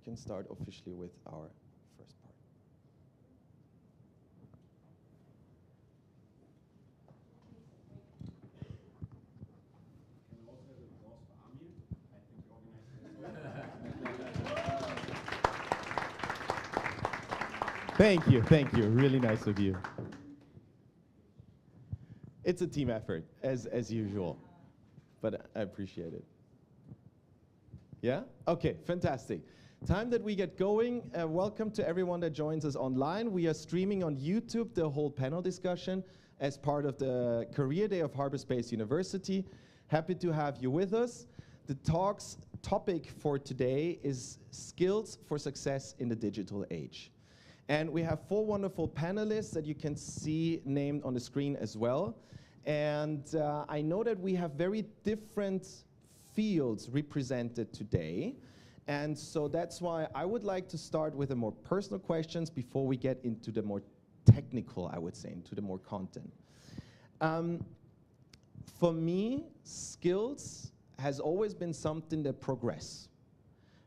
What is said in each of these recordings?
can start officially with our first part. Thank you. Really nice of you. It's a team effort, as usual, but I appreciate it. Yeah? Okay, fantastic. Time that we get going. Welcome to everyone that joins us online. We are streaming on YouTube the whole panel discussion as part of the Career Day of Harbour.Space University. Happy to have you with us. The talk's topic for today is skills for success in the digital age. And we have 4 wonderful panelists that you can see named on the screen as well. And I know that we have very different fields represented today. And so that's why I would like to start with the more personal questions before we get into the more technical, I would say, into the more content. For me, skills has always been something that progress.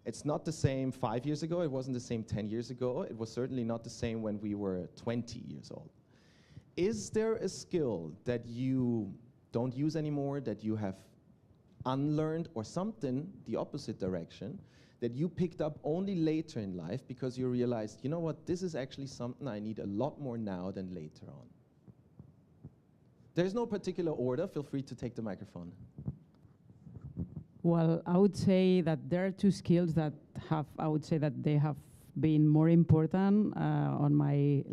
It's not the same 5 years ago, it wasn't the same 10 years ago, it was certainly not the same when we were 20 years old. Is there a skill that you don't use anymore, that you have unlearned, or something, the opposite direction, that you picked up only later in life because you realized, you know what, this is actually something I need a lot more now than later on? There's no particular order, feel free to take the microphone. Well, I would say that there are 2 skills that I would say that they have been more important on my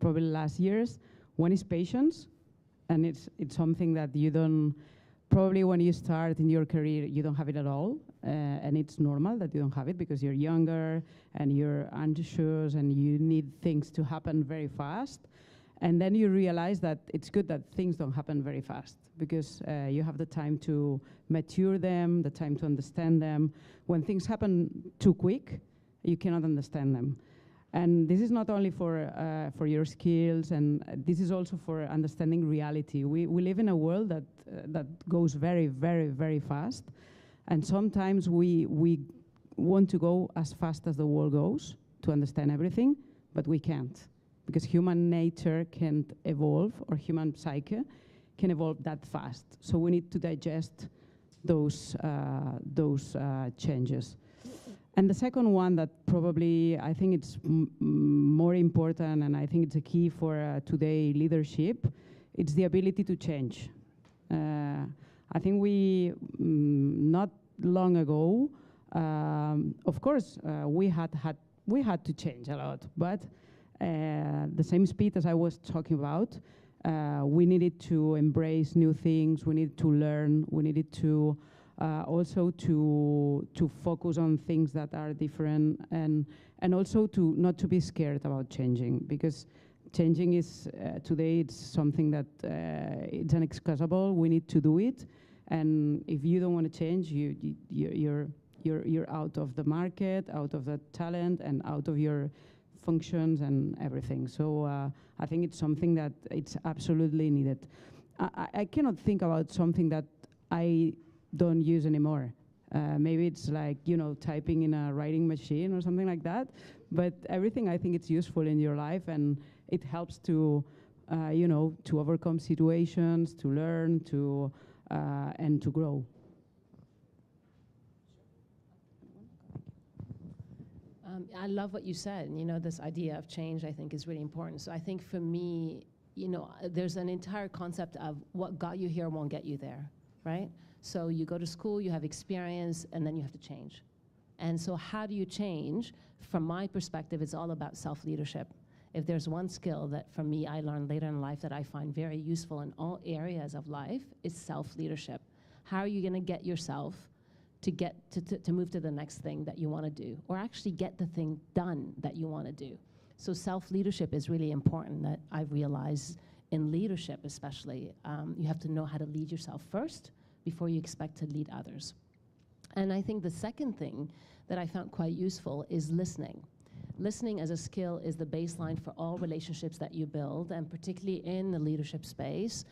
probably last years. One is patience, and it's something that you don't, probably when you start in your career, you don't have it at all, and it's normal that you don't have it because you're younger and you're anxious and you need things to happen very fast. And then you realize that it's good that things don't happen very fast because you have the time to mature them, the time to understand them. When things happen too quick, you cannot understand them. And this is not only for your skills, and this is also for understanding reality. We live in a world that goes very, very, very fast. And sometimes we want to go as fast as the world goes to understand everything, but we can't. Because human nature can't evolve, or human psyche can evolve that fast. So we need to digest those changes. And the second one that probably I think it's more important, and I think it's a key for today leadership, it's the ability to change. I think we, not long ago, of course, we had to change a lot, but the same speed as I was talking about, we needed to embrace new things, we needed to learn, we needed to also to focus on things that are different, and also to not to be scared about changing, because changing is today it's something that it's inexcusable. We need to do it, and if you don't want to change, you're out of the market, out of the talent, and out of your functions and everything. So I think it's something that it's absolutely needed. I cannot think about something that I don't use anymore. Maybe it's like, typing in a writing machine or something like that. But everything, I think it's useful in your life, and it helps to, to overcome situations, to learn, and to grow. I love what you said. This idea of change, I think, is really important. So I think for me, there's an entire concept of what got you here won't get you there, right? So you go to school, you have experience, and then you have to change. And so how do you change? From my perspective, it's all about self-leadership. If there's one skill that, for me, I learned later in life that I find very useful in all areas of life, is self-leadership. How are you going to get yourself to move to the next thing that you want to do, or actually get the thing done that you want to do? So self-leadership is really important, that I've realized in leadership especially. You have to know how to lead yourself first before you expect to lead others. And I think the second thing that I found quite useful is listening. listening as a skill is the baseline for all relationships that you build, and particularly in the leadership space.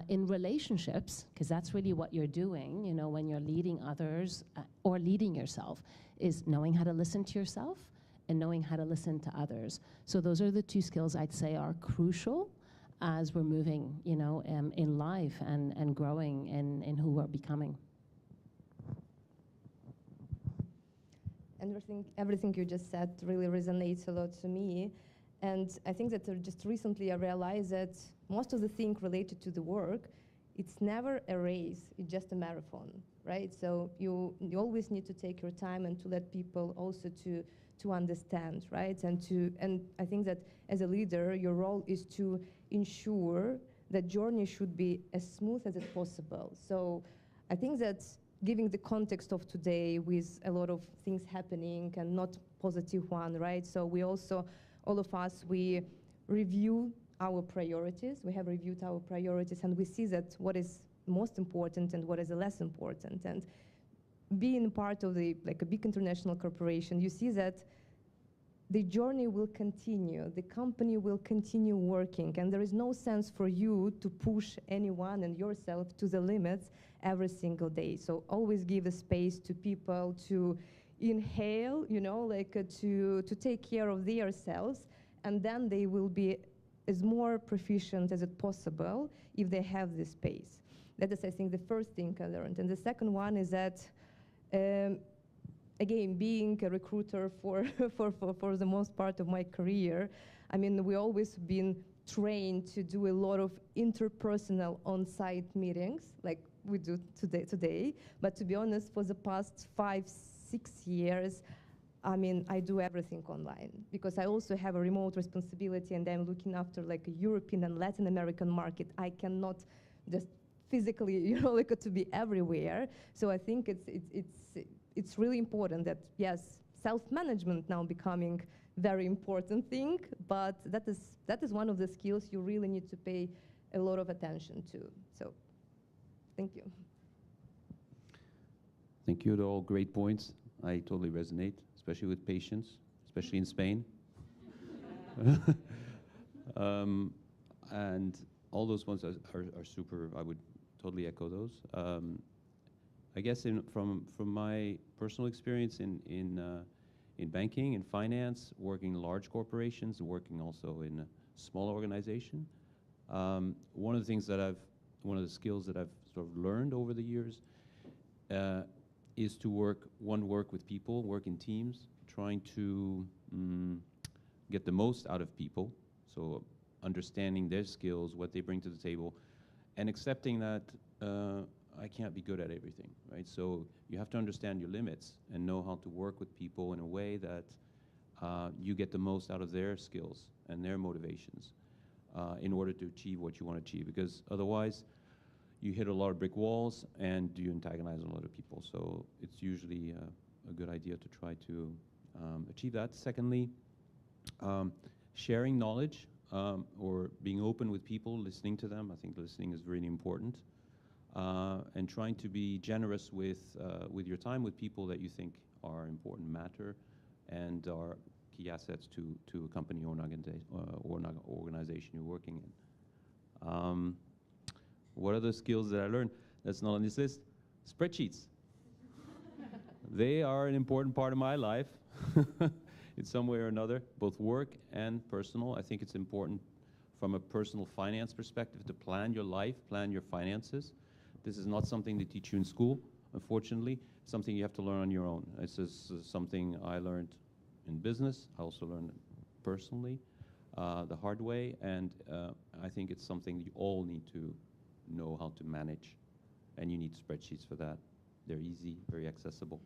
In relationships, because that's really what you're doing, you know, when you're leading others or leading yourself, is knowing how to listen to yourself and knowing how to listen to others. So those are the two skills I'd say are crucial as we're moving, you know, in life and growing in who we're becoming. Everything you just said really resonates a lot to me. And I think that just recently I realized that most of the things related to the work, it's never a race, it's just a marathon, right? So you always need to take your time and to let people also to understand, right? And I think that as a leader, your role is to ensure that journey should be as smooth as it's possible. So I think that giving the context of today with a lot of things happening and not positive one, right? So we also, all of us, we review our priorities. We have reviewed our priorities and we see that what is most important and what is less important. And being part of a big international corporation, you see that the journey will continue, the company will continue working, and there is no sense for you to push anyone and yourself to the limits every single day. So always give a space to people to inhale, you know, to take care of themselves, and then they will be as more proficient as it possible if they have this space. That is, I think, the first thing I learned. And the second one is that, again, being a recruiter for the most part of my career, I mean, we always been trained to do a lot of interpersonal on-site meetings, like we do today. But to be honest, for the past 5-6 years, I mean, I do everything online because I also have a remote responsibility and I'm looking after like a European and Latin American market. I cannot just physically, you know, like to be everywhere. So I think it's really important that, yes, self-management now becoming very important thing, but that is one of the skills you really need to pay a lot of attention to. So, thank you. Thank you. They're all great points. I totally resonate, especially with patience, especially in Spain. And all those ones are super. I would totally echo those. I guess from my personal experience in banking and finance, working in large corporations, and working also in a small organization, one of the skills that I've sort of learned over the years is to work with people, work in teams, trying to get the most out of people. So understanding their skills, what they bring to the table, and accepting that I can't be good at everything, right? So you have to understand your limits and know how to work with people in a way that you get the most out of their skills and their motivations in order to achieve what you want to achieve. Because otherwise, you hit a lot of brick walls and you antagonize a lot of people. So it's usually a good idea to try to achieve that. Secondly, sharing knowledge or being open with people, listening to them. I think listening is really important. And trying to be generous with your time with people that you think are important, matter, and are key assets to a company or an organization you're working in. What are the skills that I learned that's not on this list? Spreadsheets. They are an important part of my life in some way or another, both work and personal. I think it's important from a personal finance perspective to plan your life, plan your finances. This is not something they teach you in school, unfortunately. It's something you have to learn on your own. This is something I learned in business. I also learned it personally, the hard way, and I think it's something you all need to know how to manage, and you need spreadsheets for that. They're easy, very accessible.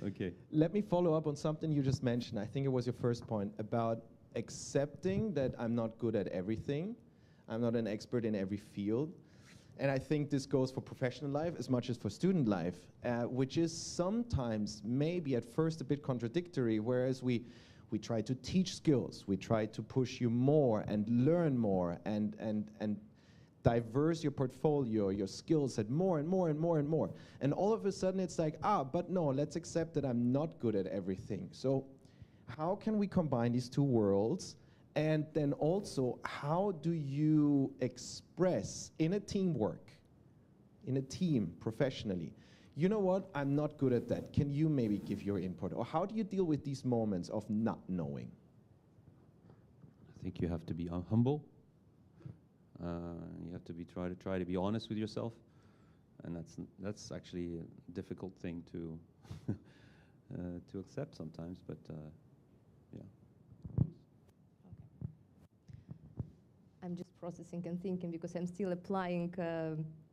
Okay. Let me follow up on something you just mentioned. I think it was your first point about accepting that I'm not good at everything. I'm not an expert in every field. And I think this goes for professional life as much as for student life, which is sometimes maybe at first a bit contradictory, whereas we try to teach skills, we try to push you more and learn more and diverse your portfolio, your skill set more and more and more and more. And all of a sudden it's like, but no, let's accept that I'm not good at everything. So how can we combine these two worlds? And then also, how do you express in a teamwork, in a team professionally, you know what, I'm not good at that. Can you maybe give your input? Or how do you deal with these moments of not knowing? I think you have to be humble. You have to try to be honest with yourself, and that's actually a difficult thing to to accept sometimes. But yeah. I'm just processing and thinking because I'm still applying,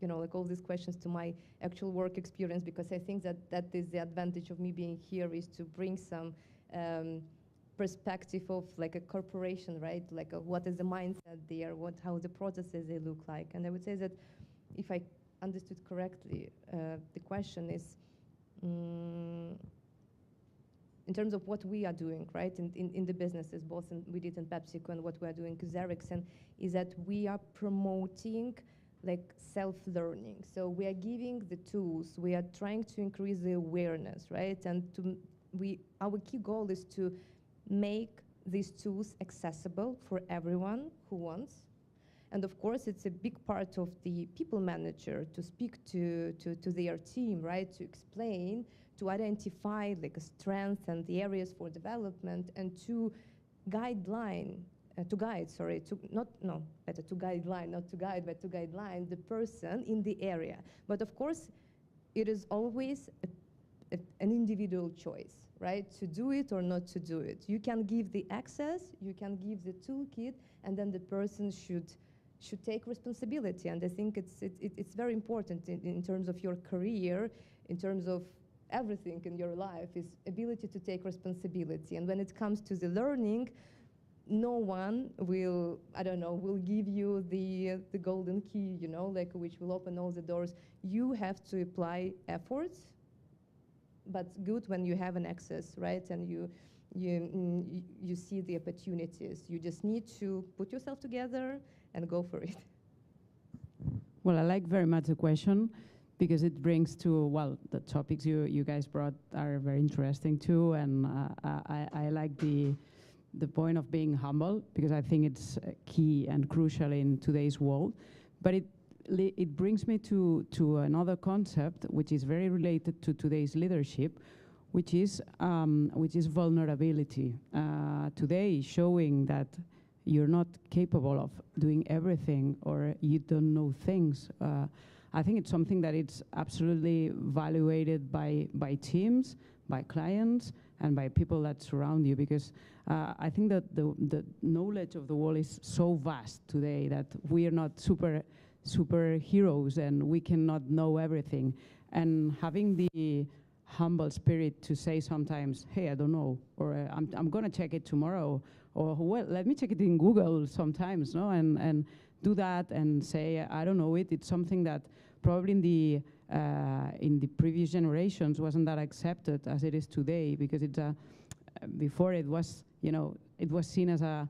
like all these questions to my actual work experience, because I think that is the advantage of me being here, is to bring some perspective of like a corporation, right? Like what is the mindset there, how the processes they look like. And I would say that if I understood correctly, the question is, in terms of what we are doing, right, in the businesses, both we did in PepsiCo and what we are doing in Ericsson, is that we are promoting like self-learning. So we are giving the tools, we are trying to increase the awareness, right? And our key goal is to make these tools accessible for everyone who wants. And of course, it's a big part of the people manager to speak to their team, right? To explain, to identify like a strength and the areas for development, and to guideline the person in the area. But of course, it is always an individual choice, right? To do it or not to do it. You can give the access, you can give the toolkit, and then the person should take responsibility. And I think it's very important in terms of your career, in terms of everything in your life, is ability to take responsibility. And when it comes to the learning, no one will give you the golden key, like which will open all the doors. You have to apply efforts, but good when you have an access, right? And you see the opportunities. You just need to put yourself together and go for it. Well, I like very much the question, because it brings to, well, the topics you guys brought are very interesting too, and I like the point of being humble, because I think it's key and crucial in today's world. But it brings me to another concept which is very related to today's leadership, which is vulnerability. Today, showing that you're not capable of doing everything, or you don't know things. I think it's something that it's absolutely evaluated by teams, by clients, and by people that surround you, because I think that the knowledge of the world is so vast today that we are not superheroes and we cannot know everything. And having the humble spirit to say sometimes, hey, I don't know, or I'm going to check it tomorrow, or well, let me check it in Google sometimes, no? And do that and say, I don't know it. It's something that probably in the previous generations wasn't that accepted as it is today, because it's before it was, it was seen as a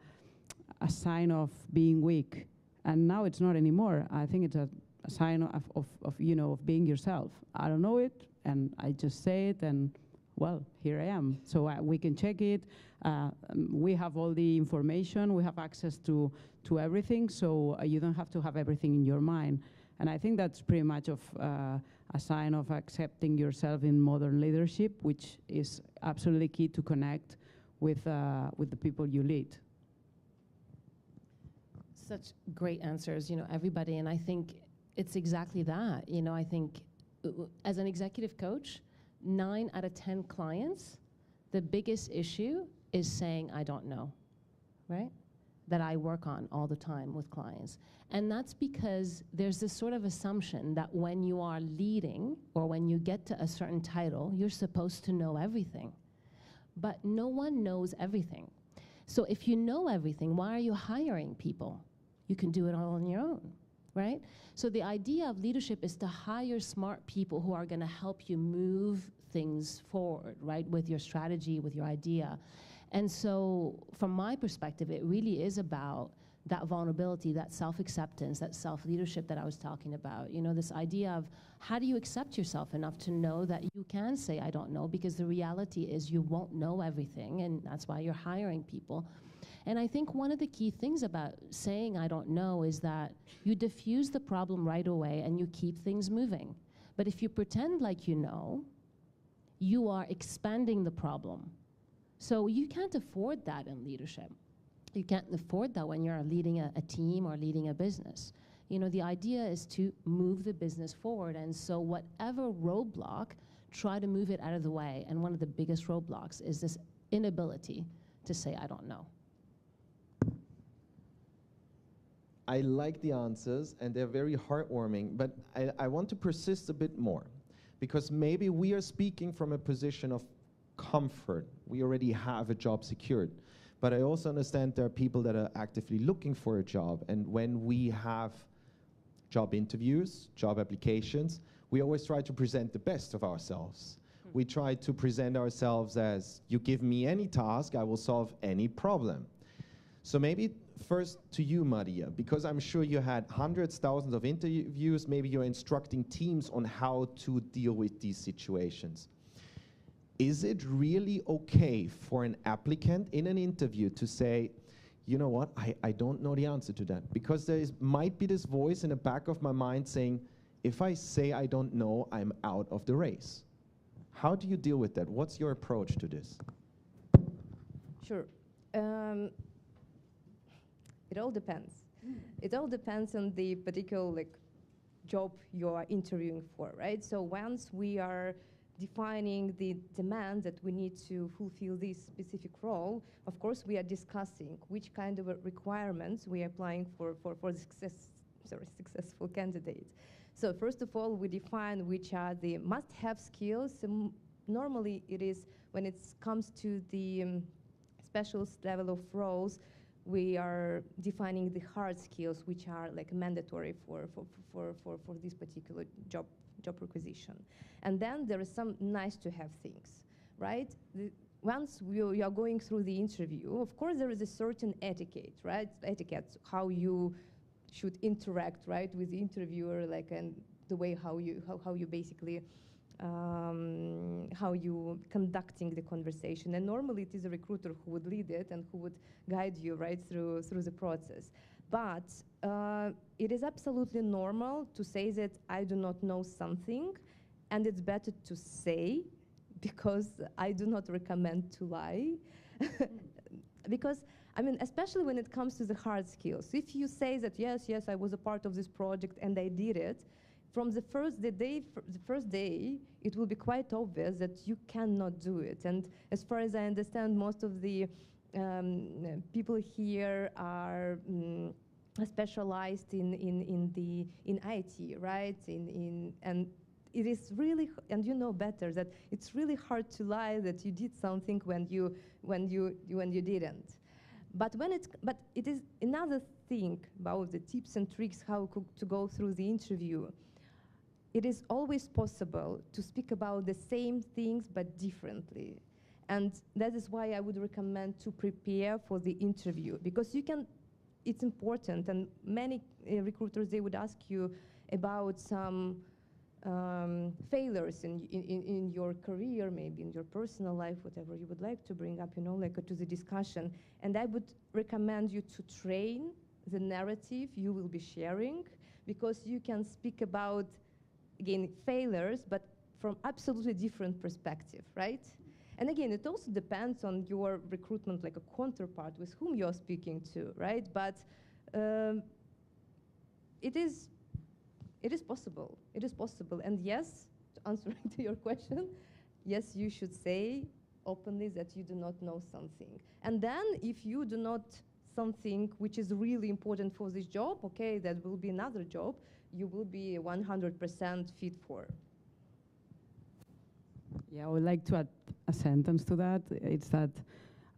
sign of being weak, and now it's not anymore. I think it's a sign of being yourself. I don't know it, and I just say it, and well, here I am. So we can check it. We have all the information. We have access to everything, so you don't have to have everything in your mind. And I think that's pretty much of a sign of accepting yourself in modern leadership, which is absolutely key to connect with the people you lead. Such great answers, everybody. And I think it's exactly that. I think as an executive coach, 9 out of 10 clients, the biggest issue is saying, I don't know, right? That I work on all the time with clients. And that's because there's this sort of assumption that when you are leading, or when you get to a certain title, you're supposed to know everything. But no one knows everything. So if you know everything, why are you hiring people? You can do it all on your own, right? So the idea of leadership is to hire smart people who are going to help you move things forward, right, with your strategy, with your idea. And so from my perspective, it really is about that vulnerability, that self-acceptance, that self-leadership that I was talking about. You know, this idea of how do you accept yourself enough to know that you can say, I don't know, because the reality is you won't know everything, and that's why you're hiring people. And I think one of the key things about saying I don't know is that you diffuse the problem right away and you keep things moving. But if you pretend like you know, you are expanding the problem. So you can't afford that in leadership. You can't afford that when you're leading a team or leading a business. You know, the idea is to move the business forward, and so whatever roadblock, try to move it out of the way. And one of the biggest roadblocks is this inability to say, I don't know. I like the answers, and they're very heartwarming, but I want to persist a bit more, because maybe we are speaking from a position of comfort. We already have a job secured. But I also understand there are people that are actively looking for a job, and when we have job interviews, job applications, we always try to present the best of ourselves. We try to present ourselves as, you give me any task, I will solve any problem. So maybe first to you, Maria, because I'm sure you had hundreds, thousands of interviews, maybe you're instructing teams on how to deal with these situations. Is it really okay for an applicant in an interview to say, you know what, I don't know the answer to that? Because there might be this voice in the back of my mind saying, if I say I don't know, I'm out of the race. How do you deal with that? What's your approach to this? Sure. It all depends. It all depends on the particular job you are interviewing for, right? So once we are defining the demand that we need to fulfill this specific role, of course we are discussing which kind of requirements we are applying for the successful candidate. So first of all, we define which are the must-have skills. Normally it is, when it comes to the specialist level of roles, we are defining the hard skills which are like mandatory for this particular job requisition. And then there is some nice to have things, right? Once you are going through the interview, of course there is a certain etiquette, right? Etiquette, how you should interact, right, with the interviewer, like, and the way how you basically how you conducting the conversation. And normally it is a recruiter who would lead it and who would guide you right through the process. But it is absolutely normal to say that I do not know something, and it's better to say, because I do not recommend to lie. Because, I mean, especially when it comes to the hard skills, if you say that, yes, I was a part of this project and I did it, from the first day, it will be quite obvious that you cannot do it. And as far as I understand, most of the people here are specialized in IT, right? And it is really, and you know better that it's really hard to lie that you did something when you didn't. But it is another thing about the tips and tricks how to go through the interview. It is always possible to speak about the same things but differently. And that is why I would recommend to prepare for the interview, because it's important, and many recruiters, they would ask you about some failures in your career, maybe in your personal life, whatever you would like to bring up, to the discussion. And I would recommend you to train the narrative you will be sharing, because you can speak about, again, failures, but from absolutely different perspective, right? And again, it also depends on your recruitment, like a counterpart with whom you're speaking to, right? But it is possible. It is possible. And yes, answering to your question, yes, you should say openly that you do not know something. And then if you do not something which is really important for this job, okay, that will be another job you will be 100% fit for. Yeah, I would like to add a sentence to that. It's that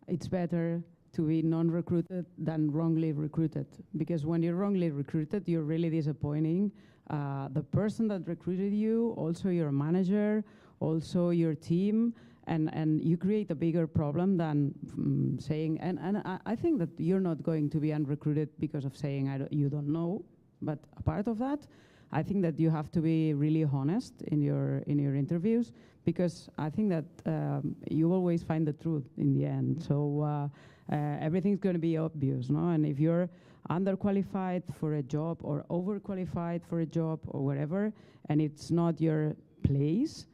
it's better to be non-recruited than wrongly recruited. Because when you're wrongly recruited, you're really disappointing the person that recruited you, also your manager, also your team, and you create a bigger problem than saying, and I think that you're not going to be unrecruited because of saying you don't know, but a part of that, I think that you have to be really honest in your interviews, because I think that you always find the truth in the end. So everything's going to be obvious, no? And if you're underqualified for a job or overqualified for a job or whatever, and it's not your place,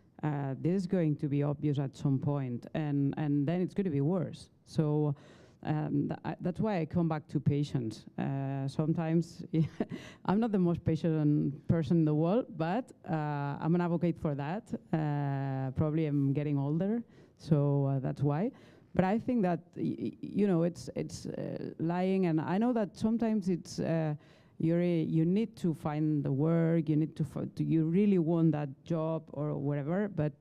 this is going to be obvious at some point, and then it's going to be worse. So that's why I come back to patience. Sometimes I'm not the most patient person in the world, but I'm an advocate for that. Probably I'm getting older, so that's why. But I think that it's lying, and I know that sometimes it's you need to find the work, you need to you really want that job or whatever. But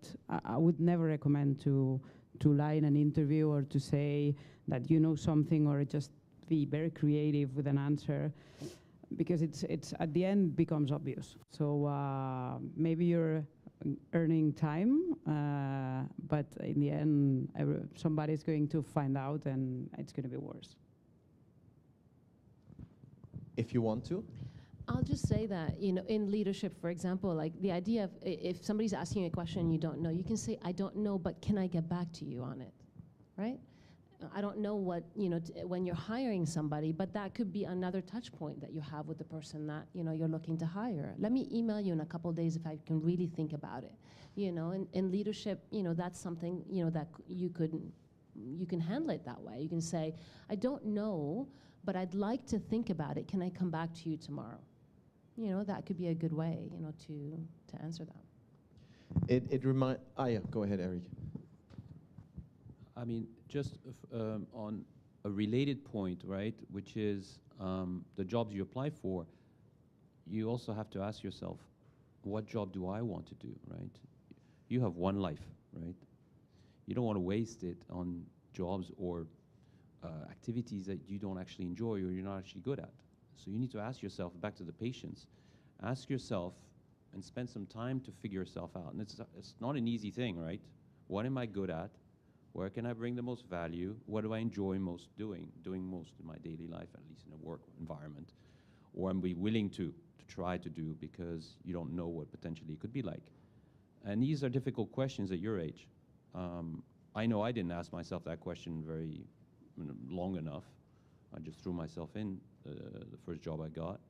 I would never recommend to lie in an interview or to say that you know something, or just be very creative with an answer, because it's at the end becomes obvious. So maybe you're earning time, but in the end somebody's going to find out, and it's going to be worse. If you want to. I'll just say that, in leadership, for example, like the idea of if somebody's asking you a question you don't know, you can say, I don't know, but can I get back to you on it, right? I don't know what, when you're hiring somebody, but that could be another touch point that you have with the person that, you're looking to hire. Let me email you in a couple of days if I can really think about it. In leadership, that's something, that you can handle it that way. You can say, I don't know, but I'd like to think about it. Can I come back to you tomorrow? That could be a good way, to answer that. Yeah, go ahead, Eric. I mean, just on a related point, right, which is the jobs you apply for, you also have to ask yourself, what job do I want to do, right? You have one life, right? You don't want to waste it on jobs or activities that you don't actually enjoy or you're not actually good at. So you need to ask yourself, back to the patience, ask yourself and spend some time to figure yourself out. And it's not an easy thing, right? What am I good at? Where can I bring the most value? What do I enjoy most doing most in my daily life, at least in a work environment? Or am I willing to try to do, because you don't know what potentially it could be like? And these are difficult questions at your age. I know I didn't ask myself that question very long enough. I just threw myself in the first job I got.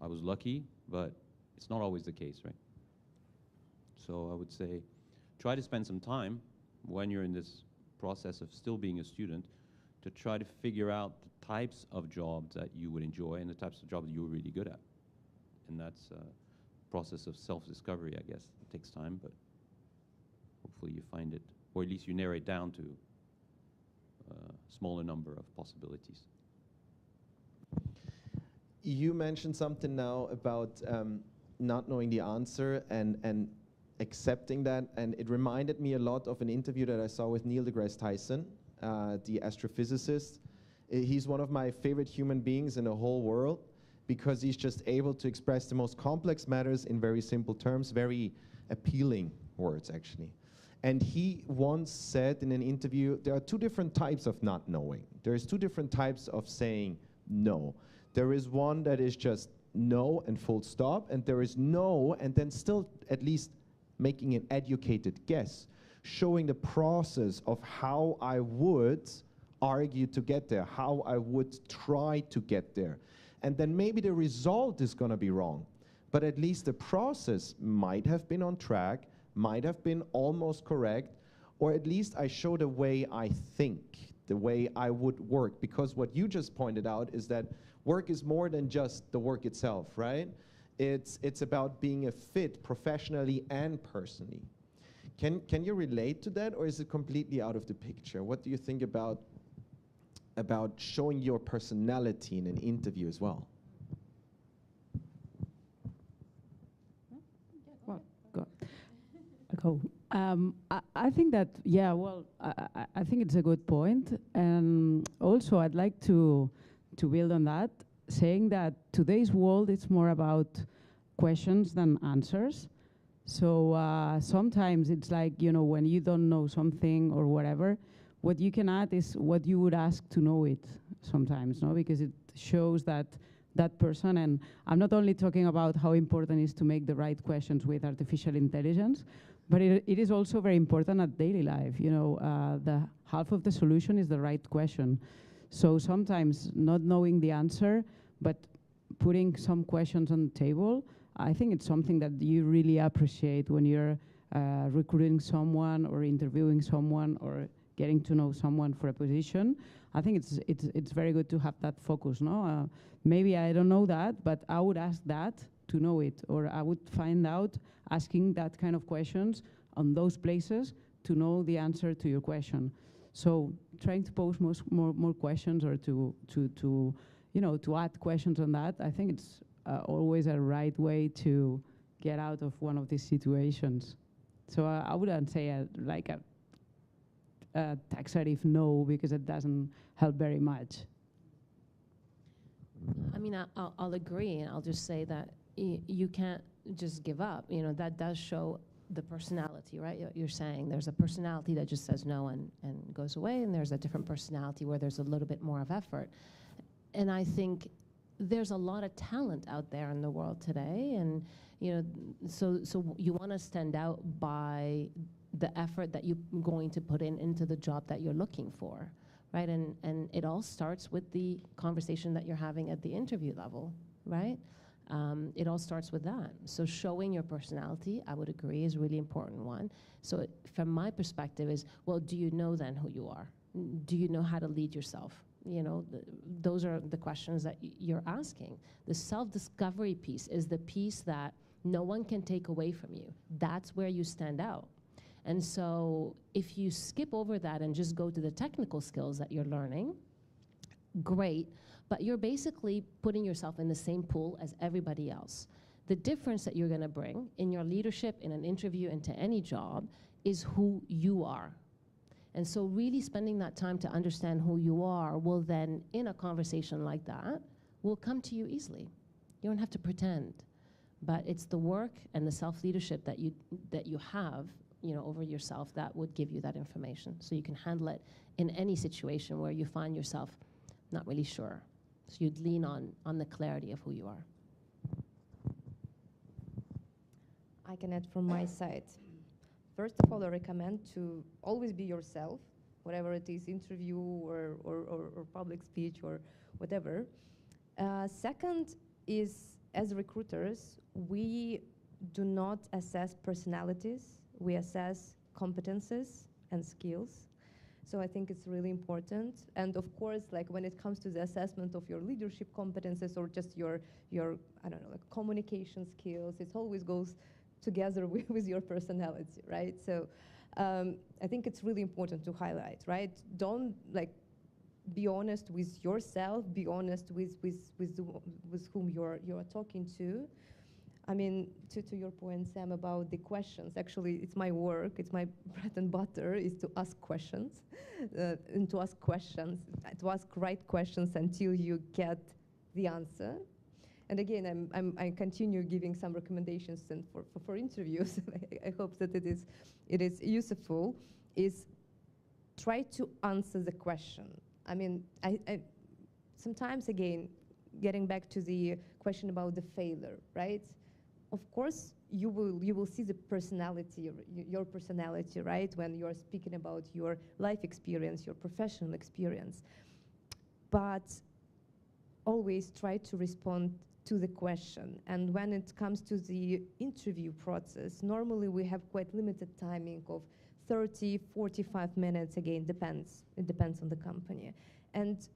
I was lucky, but it's not always the case, right? So I would say try to spend some time when you're in this process of still being a student to try to figure out the types of jobs that you would enjoy and the types of jobs that you're really good at. And that's a process of self-discovery, I guess. It takes time, but hopefully you find it, or at least you narrow it down to a smaller number of possibilities. You mentioned something now about not knowing the answer and accepting that, and it reminded me a lot of an interview that I saw with Neil deGrasse Tyson, the astrophysicist. He's one of my favorite human beings in the whole world, because he's just able to express the most complex matters in very simple terms, very appealing words, actually. And he once said in an interview, there are two different types of not knowing. There's two different types of saying no. There is one that is just no and full stop, and there is no and then still at least making an educated guess, showing the process of how I would argue to get there, how I would try to get there. And then maybe the result is going to be wrong, but at least the process might have been on track, might have been almost correct, or at least I show the way I think, the way I would work. Because what you just pointed out is that work is more than just the work itself, right? It's about being a fit professionally and personally. Can you relate to that, or is it completely out of the picture? What do you think about showing your personality in an interview as well? I think that, yeah, well, I think it's a good point. And also I'd like to build on that, saying that today's world is more about questions than answers. So sometimes it's like, you know, when you don't know something or whatever, what you can add is what you would ask to know it sometimes, no? Because it shows that that person, and I'm not only talking about how important it is to make the right questions with artificial intelligence, but it is also very important at daily life. You know, the half of the solution is the right question. So sometimes not knowing the answer, but putting some questions on the table, I think it's something that you really appreciate when you're recruiting someone or interviewing someone or getting to know someone for a position. I think it's very good to have that focus, no? Maybe I don't know that, but I would ask that to know it, or I would find out asking that kind of questions on those places to know the answer to your question. So trying to pose more questions, or to you know, to add questions on that, I think it's always a right way to get out of one of these situations. So I wouldn't say like a taxative no, because it doesn't help very much. I mean, I'll agree, and I'll just say that you can't just give up. You know, that does show the personality, right? You're saying there's a personality that just says no and goes away, and there's a different personality where there's a little bit more of effort. And I think there's a lot of talent out there in the world today, and you know, so you want to stand out by the effort that you're going to put into the job that you're looking for, right? And it all starts with the conversation that you're having at the interview level, right? It all starts with that. So showing your personality, I would agree, is a really important one. So from my perspective is, well, do you know then who you are? Do you know how to lead yourself? You know, those are the questions that you're asking. The self-discovery piece is the piece that no one can take away from you. That's where you stand out. And so if you skip over that and just go to the technical skills that you're learning, great, but you're basically putting yourself in the same pool as everybody else. The difference that you're gonna bring in your leadership, in an interview, into any job, is who you are. And so really spending that time to understand who you are will then, in a conversation like that, will come to you easily. You don't have to pretend. But it's the work and the self-leadership that you have, you know, over yourself that would give you that information. So you can handle it in any situation where you find yourself not really sure. So you'd lean on the clarity of who you are. I can add from my side. First of all, I recommend to always be yourself, whatever it is, interview or public speech or whatever. Second is, as recruiters, we do not assess personalities. We assess competences and skills. So I think it's really important. And of course, like when it comes to the assessment of your leadership competences or just your I don't know, like communication skills, it always goes together with your personality, right? So I think it's really important to highlight, right? Don't like be honest with yourself, be honest with whom you're talking to. I mean, to your point, Sam, about the questions, actually, it's my work, it's my bread and butter, is to ask questions, and to ask right questions until you get the answer. And again, I continue giving some recommendations and for interviews. I hope that it is useful. Is try to answer the question. I mean, I sometimes again, getting back to the question about the failure, right? Of course, you will see the personality, your personality, right, when you're speaking about your life experience, your professional experience. But always try to respond to the question. And when it comes to the interview process, normally we have quite limited timing of 30, 45 minutes. Again, depends. It depends on the company. And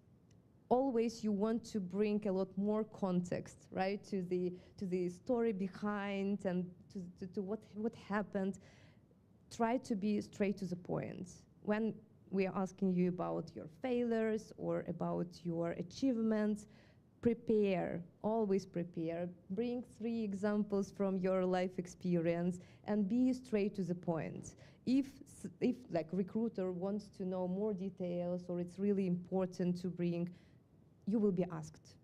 always you want to bring a lot more context, right, to the story behind and to what happened. Try to be straight to the point. When we are asking you about your failures or about your achievements, prepare, always prepare. Bring 3 examples from your life experience and be straight to the point. If like recruiter wants to know more details or it's really important to bring, you will be asked.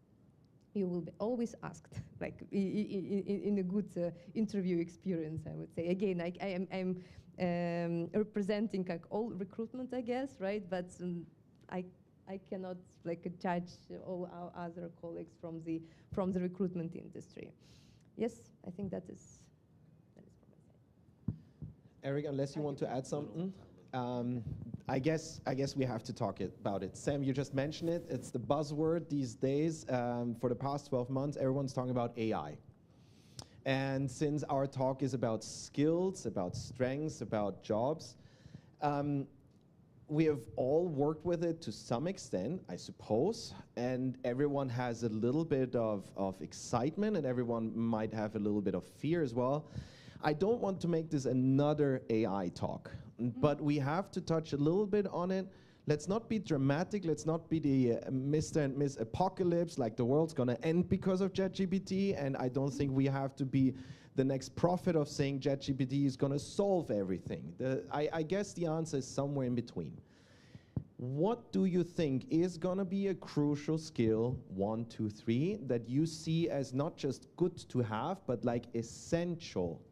you will be always asked, like in a good interview experience, I would say. Again, I'm representing like all recruitment, I guess, right? But I cannot like judge all our other colleagues from the recruitment industry. Yes, I think that is from my side. Eric, unless you want to add something, I guess we have to talk about it. Sam, you just mentioned it. It's the buzzword these days. For the past 12 months, everyone's talking about AI. And since our talk is about skills, about strengths, about jobs, we have all worked with it to some extent, I suppose, and everyone has a little bit of excitement, and everyone might have a little bit of fear as well. I don't want to make this another AI talk, but we have to touch a little bit on it. Let's not be dramatic. Let's not be the Mr. and Miss Apocalypse, like the world's going to end because of ChatGPT, and I don't think we have to be the next prophet of saying ChatGPT is going to solve everything. I guess the answer is somewhere in between. What do you think is going to be a crucial skill, 1, 2, 3, that you see as not just good to have, but like essential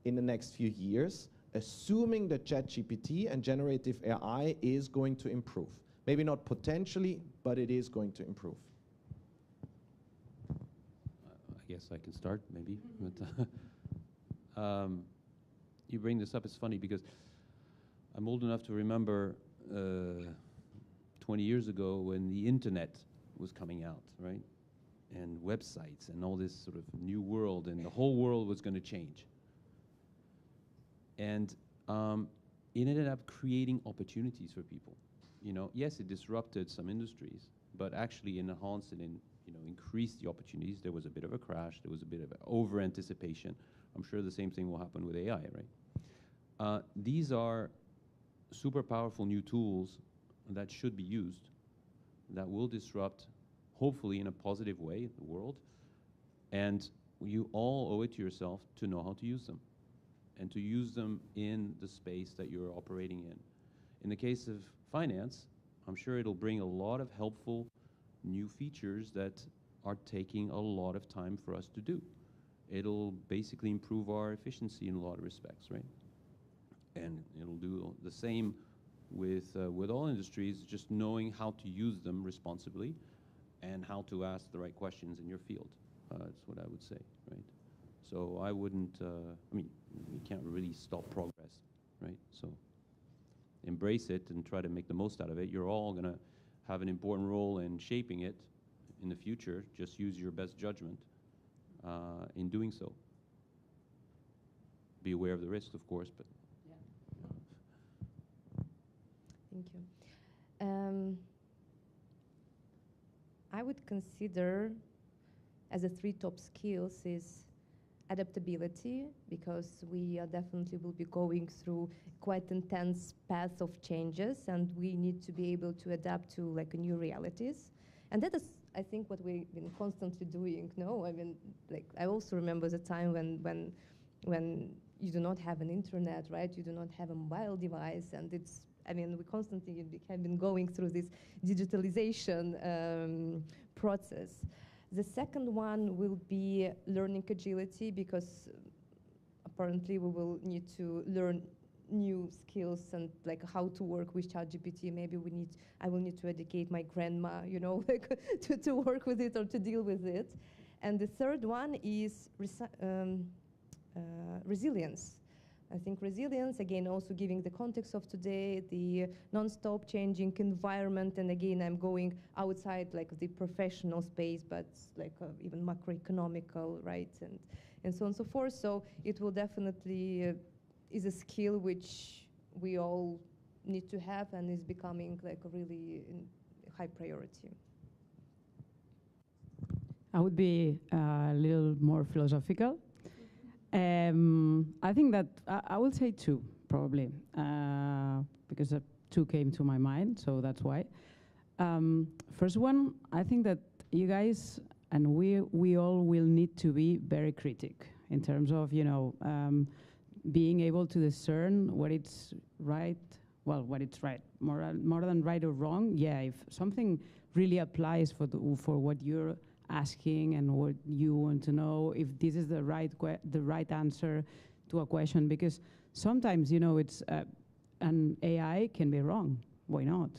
in the next few years, assuming that ChatGPT and generative AI is going to improve? Maybe not potentially, but it is going to improve. I guess I can start, maybe. But, you bring this up, it's funny because I'm old enough to remember 20 years ago when the internet was coming out, right? And websites and all this sort of new world, and the whole world was going to change. And it ended up creating opportunities for people. You know, yes, it disrupted some industries, but actually enhanced and increased the opportunities. There was a bit of a crash. There was a bit of over-anticipation. I'm sure the same thing will happen with AI, right? These are super powerful new tools that should be used, that will disrupt, hopefully in a positive way, the world. And you all owe it to yourself to know how to use them, and to use them in the space that you're operating in. In the case of finance, I'm sure it'll bring a lot of helpful new features that are taking a lot of time for us to do. It'll basically improve our efficiency in a lot of respects, right? And it'll do the same with all industries, just knowing how to use them responsibly and how to ask the right questions in your field. That's what I would say, right? So I wouldn't, I mean, we can't really stop progress, right? So embrace it and try to make the most out of it. You're all going to have an important role in shaping it in the future. Just use your best judgment in doing so. Be aware of the risks, of course, but. Yeah. Thank you. I would consider as the 3 top skills is adaptability, because we definitely will be going through quite intense path of changes, and we need to be able to adapt to like new realities. And that is, I think, what we've been constantly doing. No, I mean, like I also remember the time when you do not have an internet, right? You do not have a mobile device, and it's, I mean, we constantly have been going through this digitalization process. The second one will be learning agility, because apparently we will need to learn new skills and like how to work with ChatGPT. Maybe I will need to educate my grandma, you know, like to work with it or to deal with it. And the third one is resilience. I think resilience, again, also giving the context of today, the non-stop changing environment, and again, I'm going outside like the professional space, but like even macroeconomical, right, and so on and so forth. So it will definitely is a skill which we all need to have, and is becoming like a really high priority. I would be a little more philosophical. I think that I will say 2, probably, because 2 came to my mind, so that's why. First one, I think that you guys and we all will need to be very critic in terms of, you know, being able to discern what it's right, well, what it's right, more than right or wrong. Yeah, if something really applies for what you're asking and what you want to know, if this is the right answer to a question. Because sometimes, it's an AI can be wrong. Why not?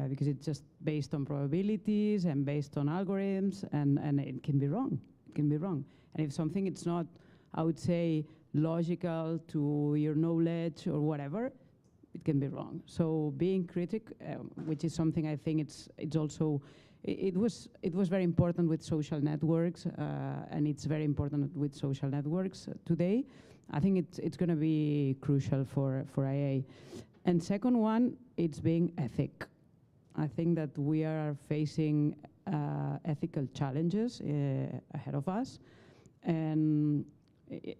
Because it's just based on probabilities and based on algorithms, and it can be wrong. It can be wrong. And if something it's not, I would say, logical to your knowledge or whatever, it can be wrong. So being critic, which is something I think it's also, it was very important with social networks, and it's very important with social networks today. I think it's going to be crucial for IA. And second one, it's being ethic. I think that we are facing ethical challenges ahead of us, and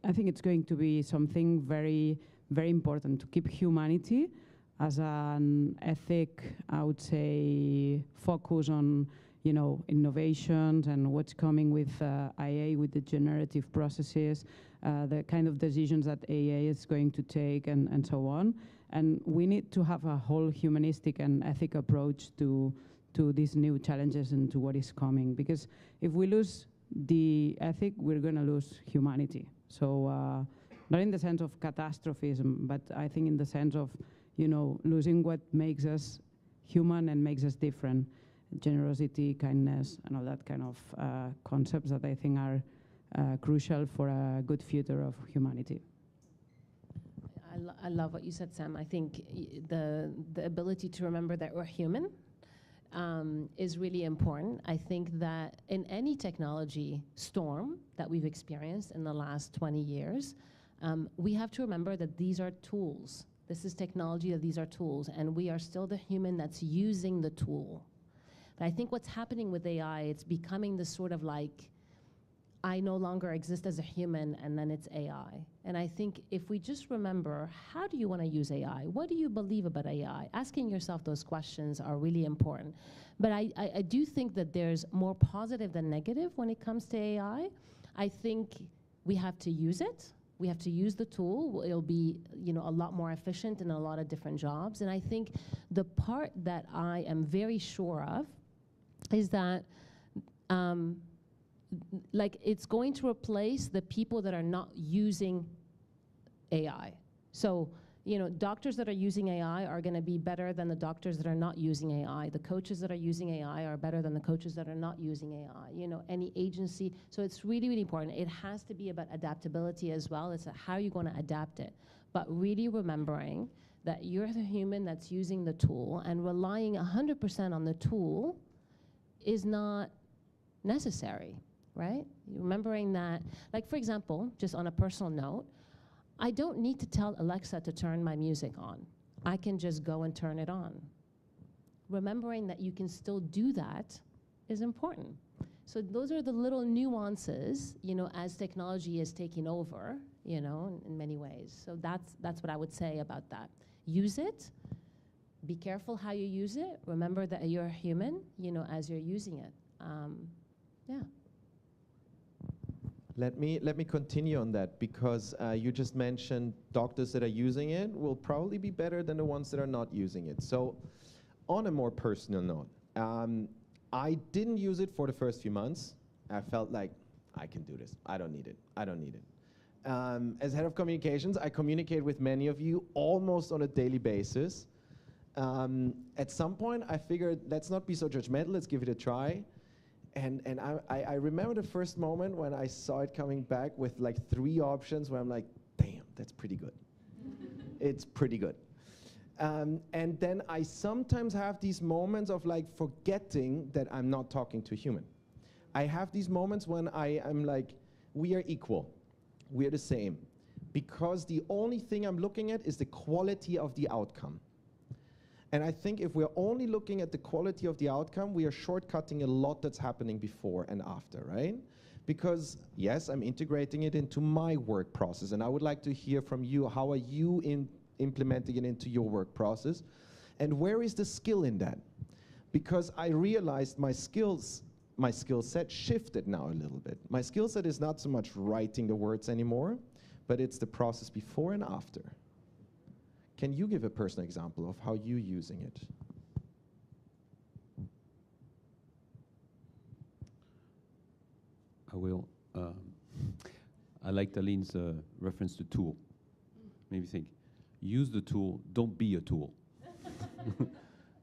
I think it's going to be something very, very important to keep humanity as an ethic, I would say, focus on, innovations and what's coming with IA, with the generative processes, the kind of decisions that AI is going to take, and so on. And we need to have a whole humanistic and ethic approach to these new challenges and to what is coming. Because if we lose the ethic, we're going to lose humanity. So not in the sense of catastrophism, but I think in the sense of, losing what makes us human and makes us different. Generosity, kindness, and all that kind of concepts that I think are crucial for a good future of humanity. I love what you said, Sam. I think the ability to remember that we're human is really important. I think that in any technology storm that we've experienced in the last 20 years, we have to remember that these are tools. This is technology, that these are tools, and we are still the human that's using the tool. But I think what's happening with AI, it's becoming this sort of like, I no longer exist as a human, and then it's AI. And I think if we just remember, how do you want to use AI? What do you believe about AI? Asking yourself those questions are really important. But I do think that there's more positive than negative when it comes to AI. I think we have to use it. We have to use the tool. It'll be, a lot more efficient in a lot of different jobs. And I think the part that I am very sure of is that it's going to replace the people that are not using AI. So, doctors that are using AI are going to be better than the doctors that are not using AI. The coaches that are using AI are better than the coaches that are not using AI. Any agency. So it's really, really important. It has to be about adaptability as well. It's how are you going to adapt it? But really remembering that you're the human that's using the tool, and relying 100% on the tool is not necessary, right? Remembering that, for example, just on a personal note, I don't need to tell Alexa to turn my music on. I can just go and turn it on. Remembering that you can still do that is important. So those are the little nuances, as technology is taking over, in many ways. So that's what I would say about that. Use it. Be careful how you use it. Remember that you're human, as you're using it. Yeah. Let me continue on that, because you just mentioned doctors that are using it will probably be better than the ones that are not using it. So on a more personal note, I didn't use it for the first few months. I felt like, I can do this. I don't need it. I don't need it. As head of communications, I communicate with many of you almost on a daily basis. At some point, I figured, let's not be so judgmental. Let's give it a try. And I remember the first moment when I saw it coming back with 3 options where I'm like, damn, that's pretty good. It's pretty good. And then I sometimes have these moments of forgetting that I'm not talking to a human. I have these moments when I'm like, we are equal. We are the same. Because the only thing I'm looking at is the quality of the outcome. And I think if we're only looking at the quality of the outcome, we are shortcutting a lot that's happening before and after, right? Because, yes, I'm integrating it into my work process, and I would like to hear from you, how are you implementing it into your work process? And where is the skill in that? Because I realized my skill set shifted now a little bit. My skill set is not so much writing the words anymore, but it's the process before and after. Can you give a personal example of how you're using it? I will. I like Daline's reference to tool. Maybe think, use the tool, don't be a tool.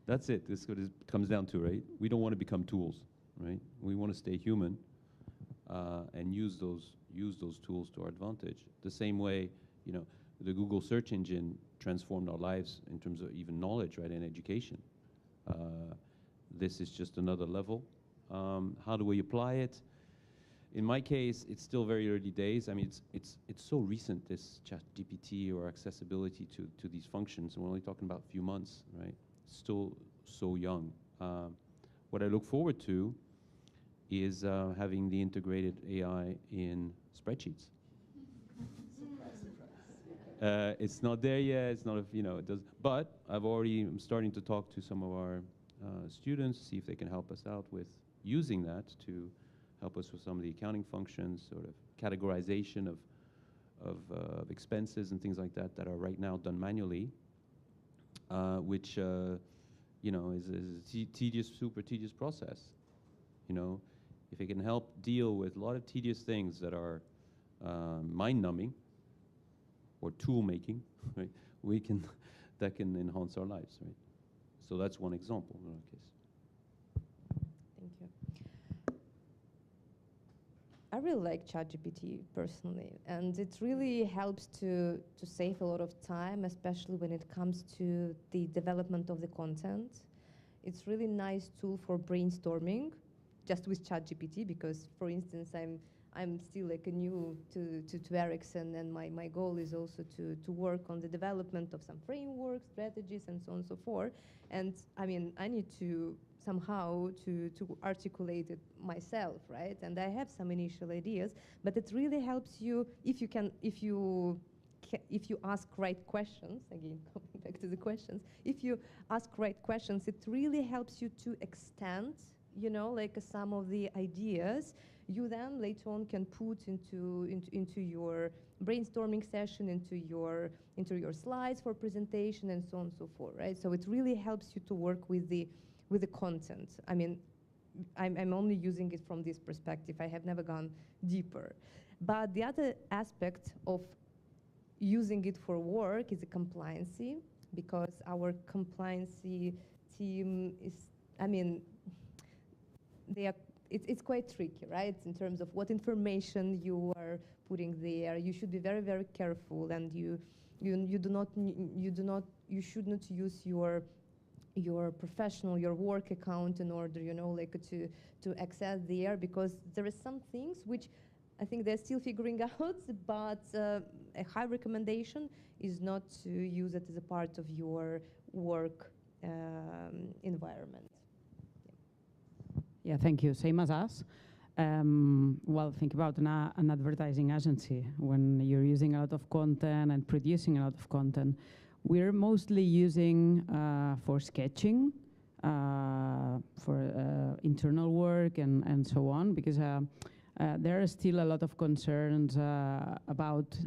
That's it. That's what it comes down to, right? We don't want to become tools, right? We want to stay human and use those tools to our advantage. The same way, you know, the Google search engine transformed our lives in terms of even knowledge, right, and education. This is just another level. How do we apply it? In my case, it's still very early days. I mean, it's so recent, this ChatGPT or accessibility to these functions. And we're only talking about a few months, right? Still so young. What I look forward to is having the integrated AI in spreadsheets. It's not there yet. It's not, you know, it does. But I'm starting to talk to some of our students, see if they can help us out with using that to help us with some of the accounting functions, sort of categorization of expenses and things like that are right now done manually, which you know is a tedious, super tedious process. You know, if it can help deal with a lot of tedious things that are mind-numbing or tool-making, right? That can enhance our lives, right? So that's one example in our case. Thank you. I really like ChatGPT personally, and it really helps to save a lot of time, especially when it comes to the development of the content. It's really nice tool for brainstorming, just with ChatGPT, because, for instance, I'm still like a new to Ericsson, and my goal is also to work on the development of some frameworks, strategies, and so on and so forth. And I mean, I need to somehow to articulate it myself, right? And I have some initial ideas, but it really helps you if you ask right questions. Again, coming back to the questions, if you ask right questions, it really helps you to extend, you know, like some of the ideas you then later on can put into your brainstorming session, into your slides for presentation, and so on and so forth, right? So it really helps you to work with the content. I mean, I'm only using it from this perspective. I have never gone deeper. But the other aspect of using it for work is the compliancy, because our compliancy team is, I mean, it's quite tricky, right? In terms of what information you are putting there, you should be very, very careful, and you should not use your professional, your work account in order, you know, like to access there, because there are some things which I think they're still figuring out, but a high recommendation is not to use it as a part of your work environment. Yeah, thank you. Same as us. Well, think about an advertising agency. When you're using a lot of content and producing a lot of content, we're mostly using for sketching, for internal work and so on, because there are still a lot of concerns about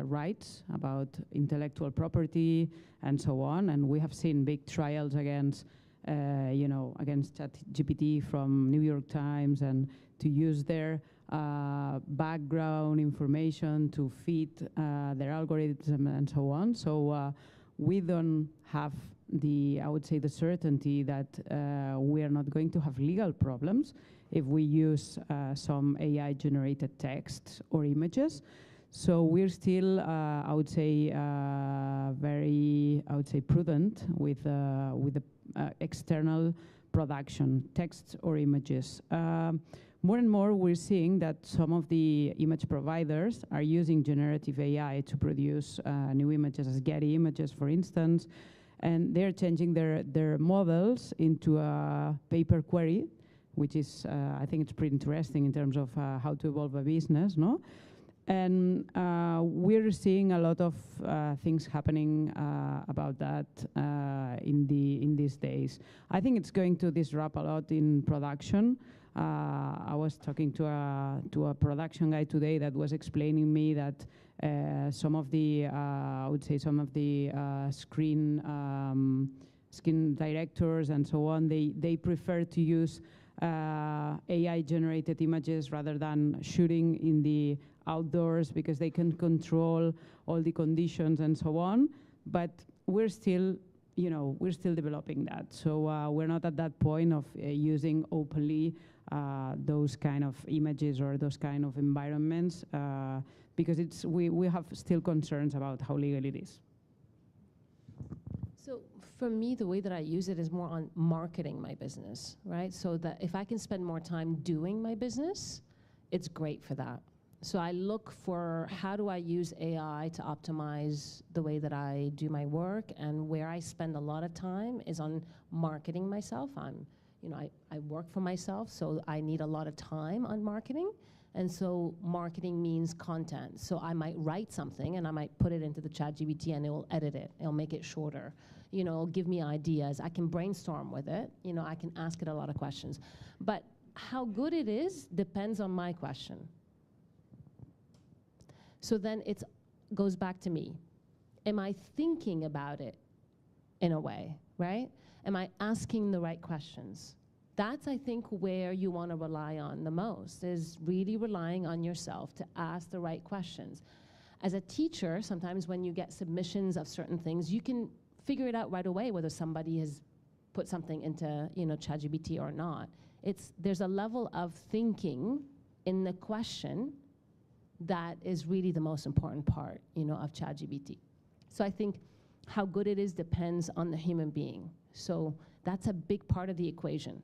rights, about intellectual property, and so on. And we have seen big trials against against ChatGPT from New York Times, and to use their background information to feed their algorithm and so on. So we don't have I would say, the certainty that we are not going to have legal problems if we use some AI-generated text or images. So we're still, I would say, very, prudent with the external production, text or images. More and more, we're seeing that some of the image providers are using generative AI to produce new images, as Getty Images, for instance, and they're changing their models into a paper query, which is, I think it's pretty interesting in terms of how to evolve a business, no? And we're seeing a lot of things happening about that in these days. I think it's going to disrupt a lot in production. I was talking to a production guy today that was explaining me that some of the I would say some of the screen directors and so on, they prefer to use AI-generated images rather than shooting in the outdoors because they can control all the conditions and so on. But we're still, we're still developing that. So we're not at that point of using openly those kind of images or those kind of environments because we have still concerns about how legal it is. So for me, the way that I use it is more on marketing my business, right? So that if I can spend more time doing my business, it's great for that. So I look for how do I use AI to optimize the way that I do my work, and where I spend a lot of time is on marketing myself. I work for myself, so I need a lot of time on marketing. And so marketing means content. So I might write something and I might put it into the ChatGPT and it will edit it. It'll make it shorter. It'll give me ideas. I can brainstorm with it. I can ask it a lot of questions. But how good it is depends on my question. So then it goes back to me. Am I thinking about it in a way, right? Am I asking the right questions? That's, I think, where you want to rely on the most, is really relying on yourself to ask the right questions. As a teacher, sometimes when you get submissions of certain things, you can figure it out right away whether somebody has put something into ChatGPT or not. There's a level of thinking in the question that is really the most important part of ChatGPT. So I think how good it is depends on the human being. So that's a big part of the equation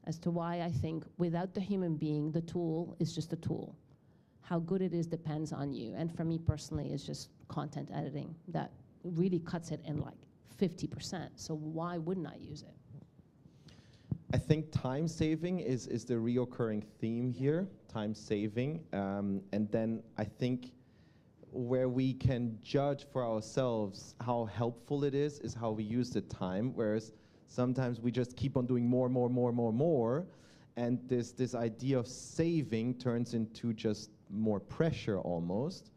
as to why I think without the human being, the tool is just a tool. How good it is depends on you. And for me personally, it's just content editing that really cuts it in like 50%. So why wouldn't I use it? I think time saving is the reoccurring theme here, time saving. And then I think where we can judge for ourselves how helpful it is how we use the time, whereas sometimes we just keep on doing more, and this idea of saving turns into just more pressure almost,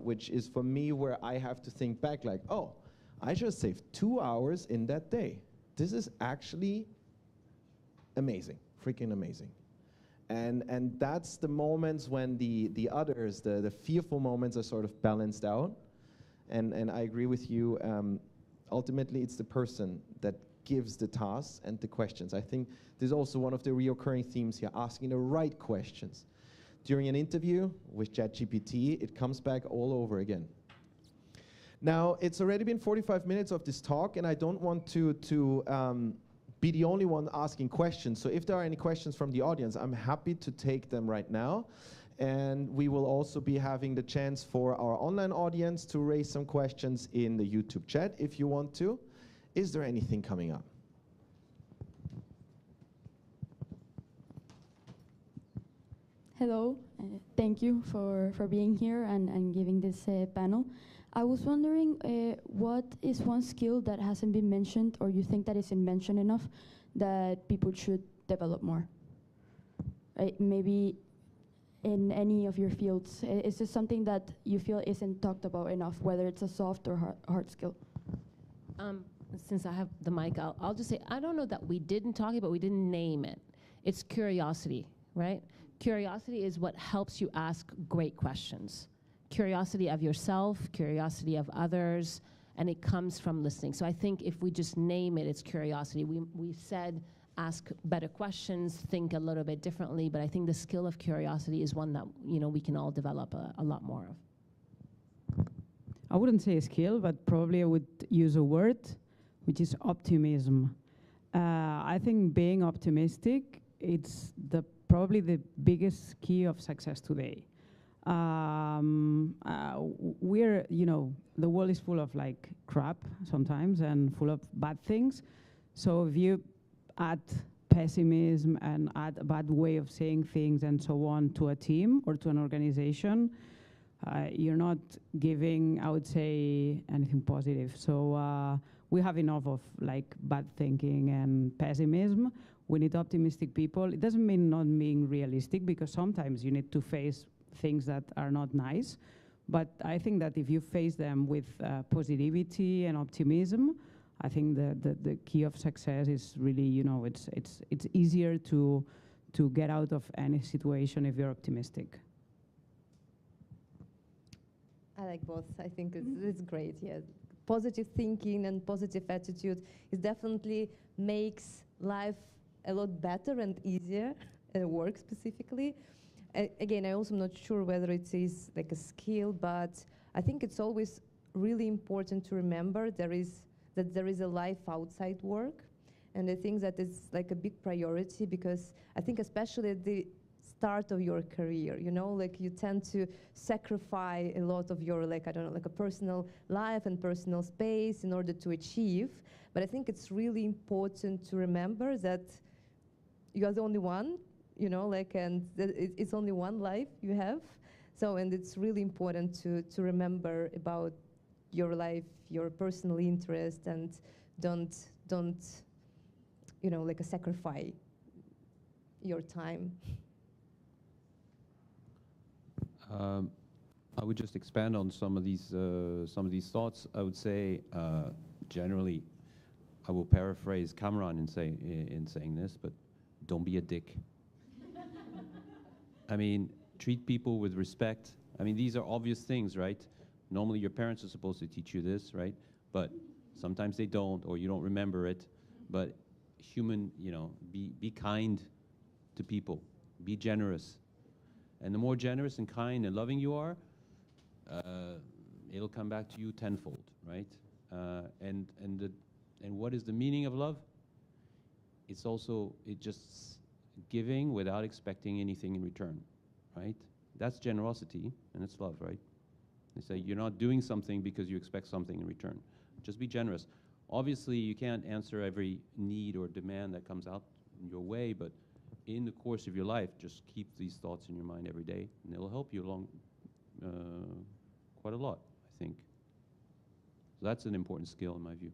which is for me where I have to think back like, oh, I just saved 2 hours in that day. This is actually amazing, freaking amazing. And that's the moments when the others, the fearful moments are sort of balanced out. And I agree with you, ultimately it's the person that gives the tasks and the questions. I think there's also one of the reoccurring themes here, asking the right questions. During an interview with ChatGPT, it comes back all over again. Now, it's already been 45 minutes of this talk, and I don't want to be the only one asking questions. So if there are any questions from the audience, I'm happy to take them right now. And we will also be having the chance for our online audience to raise some questions in the YouTube chat if you want to. Is there anything coming up? Hello, thank you for being here and giving this panel. I was wondering what is one skill that hasn't been mentioned or you think that isn't mentioned enough that people should develop more? Maybe in any of your fields, is this something that you feel isn't talked about enough, whether it's a soft or hard skill? Since I have the mic, I'll just say, I don't know that we didn't talk about, we didn't name it. It's curiosity, right? Curiosity is what helps you ask great questions. Curiosity of yourself, curiosity of others, and it comes from listening. So I think if we just name it, it's curiosity. We said ask better questions, think a little bit differently, but I think the skill of curiosity is one that we can all develop a lot more of. I wouldn't say a skill, but probably I would use a word, which is optimism. I think being optimistic, it's probably the biggest key of success today. We're, the world is full of like crap sometimes and full of bad things. So if you add pessimism and add a bad way of saying things and so on to a team or to an organization, you're not giving, I would say, anything positive. So we have enough of like bad thinking and pessimism. We need optimistic people. It doesn't mean not being realistic, because sometimes you need to face things that are not nice. But I think that if you face them with positivity and optimism, I think the key of success is really, you know, it's easier to get out of any situation if you're optimistic. I like both. I think it's great. Yeah, positive thinking and positive attitude is definitely makes life a lot better and easier, work specifically. Again, I also am not sure whether it is like a skill, but I think it's always really important to remember that there is a life outside work. And I think that it's like a big priority, because I think especially at the start of your career, you know, like you tend to sacrifice a lot of your, like, I don't know, like a personal life and personal space in order to achieve. But I think it's really important to remember that you are the only one, you know, like, and it's only one life you have. So, and it's really important to remember about your life, your personal interest, and don't, you know, like, sacrifice your time. I would just expand on some of these thoughts. I would say, generally, I will paraphrase Cameron in saying this, but don't be a dick. I mean, treat people with respect. I mean, these are obvious things, right? Normally, your parents are supposed to teach you this, right? But sometimes they don't, or you don't remember it. But human, you know, be kind to people. Be generous. And the more generous and kind and loving you are, it'll come back to you tenfold, right? And what is the meaning of love? It's just giving without expecting anything in return, right? That's generosity, and it's love, right? They say you're not doing something because you expect something in return. Just be generous. Obviously, you can't answer every need or demand that comes out in your way, but in the course of your life, just keep these thoughts in your mind every day, and it'll help you along quite a lot, I think. So that's an important skill in my view.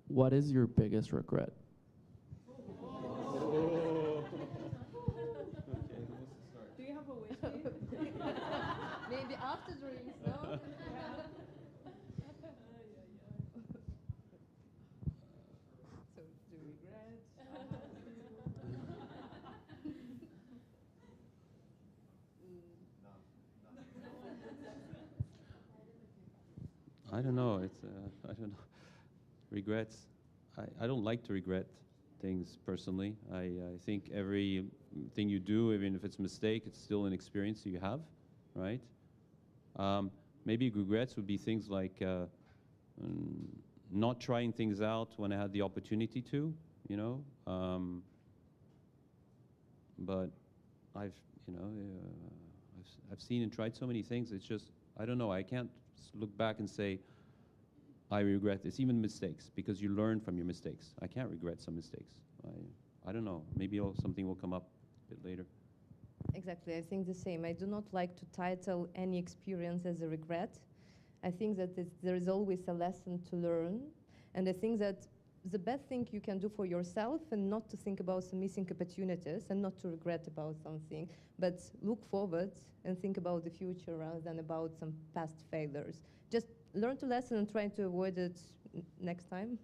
What is your biggest regret? Do you have a wish? Maybe after drinks, no? So, do you regret? I don't know. I don't know. Regrets. I don't like to regret things personally. I think every thing you do, even if it's a mistake, it's still an experience you have, right? Maybe regrets would be things like not trying things out when I had the opportunity to, you know. But I've seen and tried so many things. It's just, I don't know. I can't look back and say, I regret this, even mistakes, because you learn from your mistakes. I can't regret some mistakes. I don't know. Maybe something will come up a bit later. Exactly, I think the same. I do not like to title any experience as a regret. I think that there is always a lesson to learn, and I think that the best thing you can do for yourself, and not to think about some missing opportunities and not to regret about something, but look forward and think about the future rather than about some past failures. Just learn to lesson and try to avoid it next time.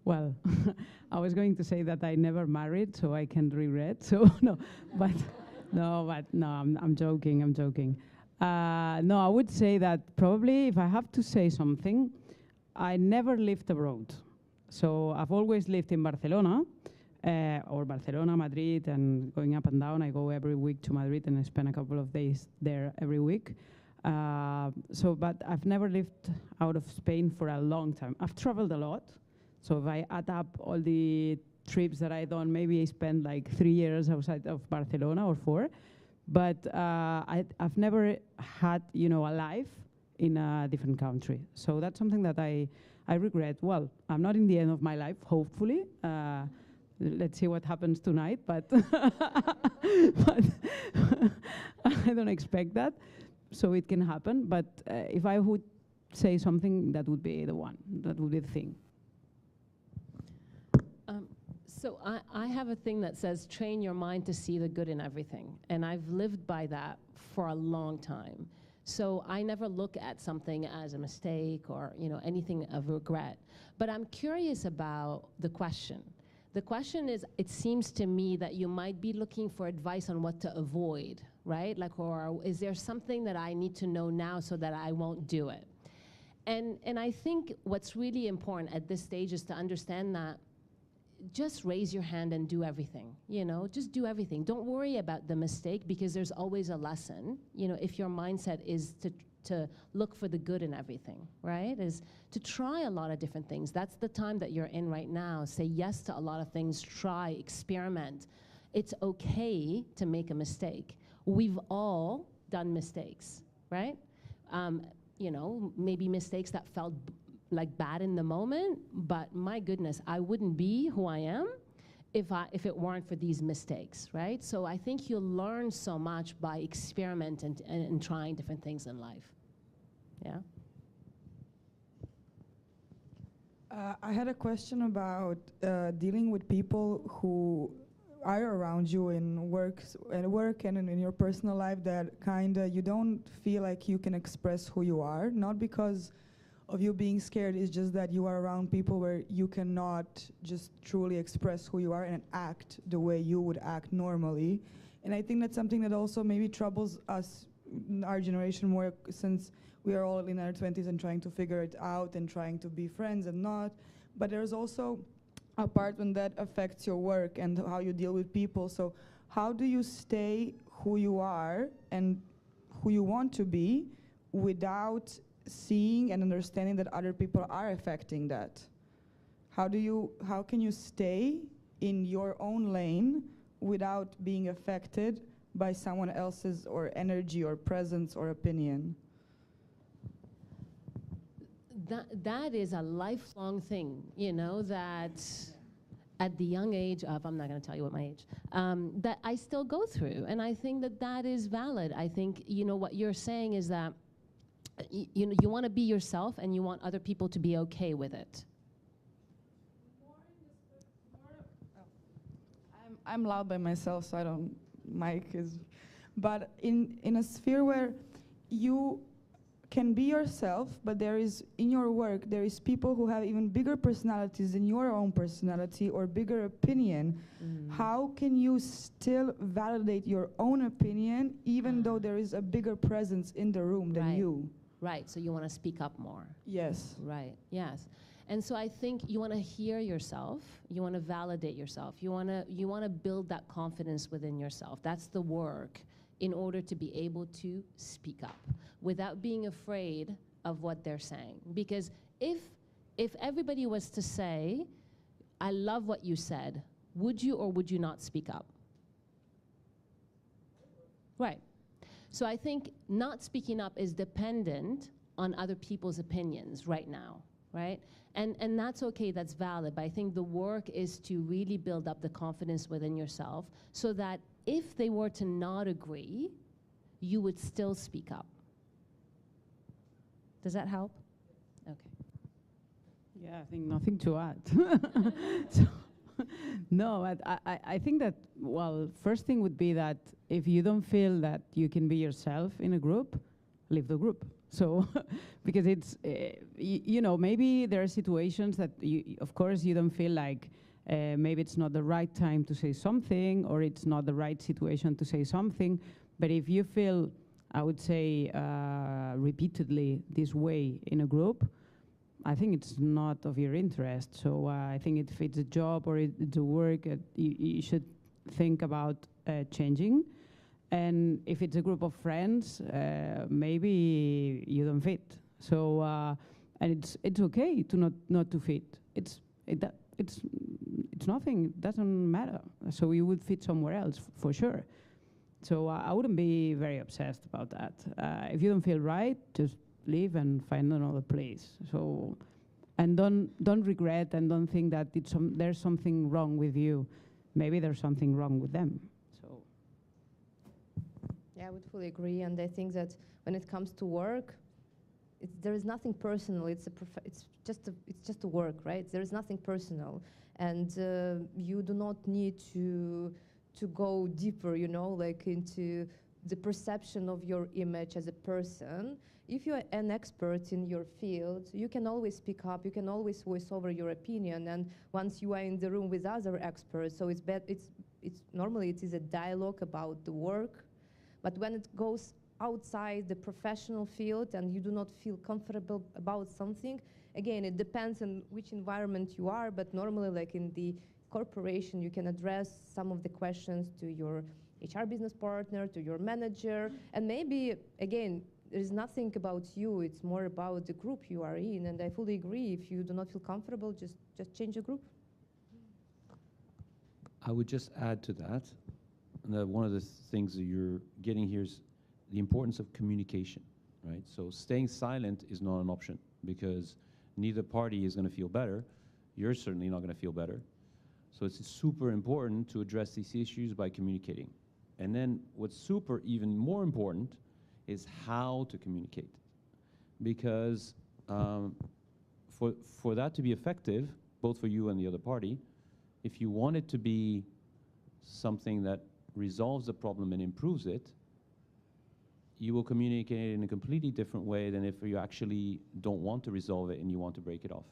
Well, I was going to say that I never married, so I can't regret. So no, I'm joking. No, I would say that probably if I have to say something, I never lived abroad. So I've always lived in Barcelona, or Barcelona, Madrid, and going up and down. I go every week to Madrid and I spend a couple of days there every week. But I've never lived out of Spain for a long time. I've traveled a lot. So if I add up all the trips that I've done, maybe I spent like 3 years outside of Barcelona or 4. But I've never had, you know, a life in a different country. So that's something that I regret. Well, I'm not in the end of my life, hopefully. Let's see what happens tonight, but, but I don't expect that. So it can happen. But if I would say something, that would be the one. That would be the thing. So I have a thing that says, train your mind to see the good in everything. And I've lived by that for a long time. So I never look at something as a mistake or anything of regret. But I'm curious about the question. The question is, it seems to me that you might be looking for advice on what to avoid, right? Like, or is there something that I need to know now so that I won't do it? And I think what's really important at this stage is to understand that just raise your hand and do everything, just do everything. Don't worry about the mistake, because there's always a lesson, if your mindset is to look for the good in everything, right? Is to try a lot of different things. That's the time that you're in right now. Say yes to a lot of things, try, experiment. It's okay to make a mistake. We've all done mistakes, right? Maybe mistakes that felt like bad in the moment, but my goodness, I wouldn't be who I am if it weren't for these mistakes, right? So I think you'll learn so much by experimenting and trying different things in life. Yeah. I had a question about dealing with people who are around you in work and in your personal life that kind of you don't feel like you can express who you are, not because of you being scared, it's just that you are around people where you cannot just truly express who you are and act the way you would act normally. And I think that's something that also maybe troubles us, our generation, more, since we are all in our 20s and trying to figure it out and trying to be friends and not. But there's also a part when that affects your work and how you deal with people. So how do you stay who you are and who you want to be without seeing and understanding that other people are affecting that? How can you stay in your own lane without being affected by someone else's or energy or presence or opinion? That is a lifelong thing, that at the young age of, I'm not going to tell you what my age, that I still go through. And I think that is valid. I think, what you're saying is that you want to be yourself and you want other people to be okay with it. I'm loud by myself, so I don't, mic is, but in a sphere where you can be yourself, but there is, in your work, there is people who have even bigger personalities than your own personality or bigger opinion. How can you still validate your own opinion even though there is a bigger presence in the room than you? Right, so you want to speak up more. Yes. Right, yes. And so I think you want to hear yourself, you want to validate yourself, you want to build that confidence within yourself. That's the work in order to be able to speak up without being afraid of what they're saying. Because if everybody was to say, I love what you said, would you or would you not speak up? Right. So I think not speaking up is dependent on other people's opinions right now, right? And that's okay, that's valid, but I think the work is to really build up the confidence within yourself so that if they were to not agree, you would still speak up. Does that help? Okay. Yeah, I think nothing to add. No, I think that, well, first thing would be that if you don't feel that you can be yourself in a group, leave the group. So, because it's, maybe there are situations that, of course, you don't feel like maybe it's not the right time to say something or it's not the right situation to say something. But if you feel, I would say, repeatedly this way in a group, I think it's not of your interest. So I think if it's a job or it's a work, you should think about changing. And if it's a group of friends, maybe you don't fit. So and it's okay to not to fit. It's nothing. It doesn't matter. So you would fit somewhere else for sure. So I wouldn't be very obsessed about that. If you don't feel right, just leave and find another place. So, and don't regret and don't think that there's something wrong with you. Maybe there's something wrong with them. So. Yeah, I would fully agree. And I think that when it comes to work, there is nothing personal. It's just a work, right? There is nothing personal, and you do not need to go deeper, you know, like into the perception of your image as a person. If you're an expert in your field, you can always speak up, you can always voice over your opinion, and once you are in the room with other experts, so it's normally it is a dialogue about the work, but when it goes outside the professional field and you do not feel comfortable about something, again, it depends on which environment you are, but normally like in the corporation, you can address some of the questions to your HR business partner, to your manager, and maybe, again, there's nothing about you, it's more about the group you are in, and I fully agree, if you do not feel comfortable, just change the group. I would just add to that, one of the things that you're getting here is the importance of communication, right? So staying silent is not an option, because neither party is going to feel better. You're certainly not going to feel better. So it's super important to address these issues by communicating. And then what's super even more important is how to communicate. Because for that to be effective, both for you and the other party, if you want it to be something that resolves the problem and improves it, you will communicate it in a completely different way than if you actually don't want to resolve it and you want to break it off.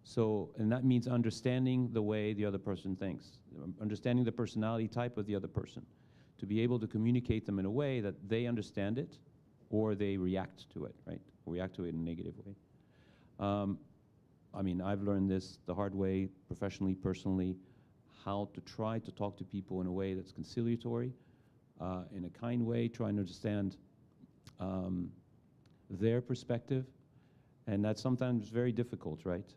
So, and that means understanding the way the other person thinks, understanding the personality type of the other person, to be able to communicate them in a way that they understand it or they react to it, right? Or react to it in a negative way. I mean, I've learned this the hard way, professionally, personally, how to try to talk to people in a way that's conciliatory, in a kind way, trying to understand their perspective. And that's sometimes very difficult, right?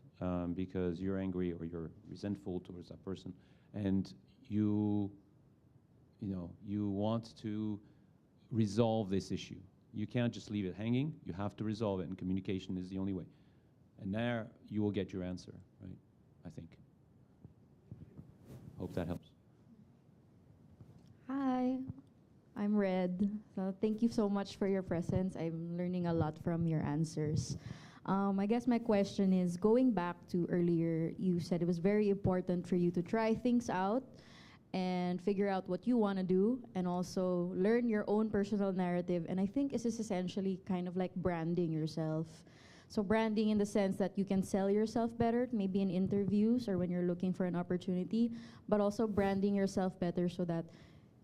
Because you're angry or you're resentful towards that person, and you want to resolve this issue. You can't just leave it hanging. You have to resolve it, and communication is the only way. And there you will get your answer, right? I think. Hope that helps. Hi, I'm Red. So thank you so much for your presence. I'm learning a lot from your answers. I guess my question is, going back to earlier, you said it was very important for you to try things out and figure out what you want to do, and also learn your own personal narrative. And I think this is essentially kind of like branding yourself. So branding in the sense that you can sell yourself better, maybe in interviews or when you're looking for an opportunity, but also branding yourself better so that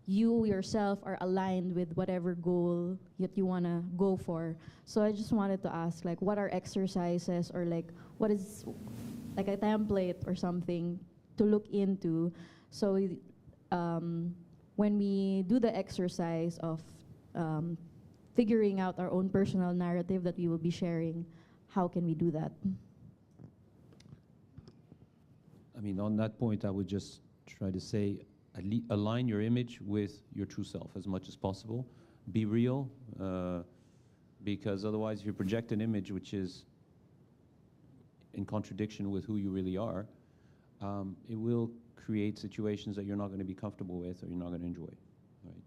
you yourself are aligned with whatever goal that you want to go for. So I just wanted to ask, like, what are exercises, or like what is like a template or something to look into, so when we do the exercise of figuring out our own personal narrative that we will be sharing, how can we do that? I mean, on that point, I would just try to say, align your image with your true self as much as possible. Be real, because otherwise if you project an image which is in contradiction with who you really are, it will create situations that you're not going to be comfortable with or you're not going to enjoy, right?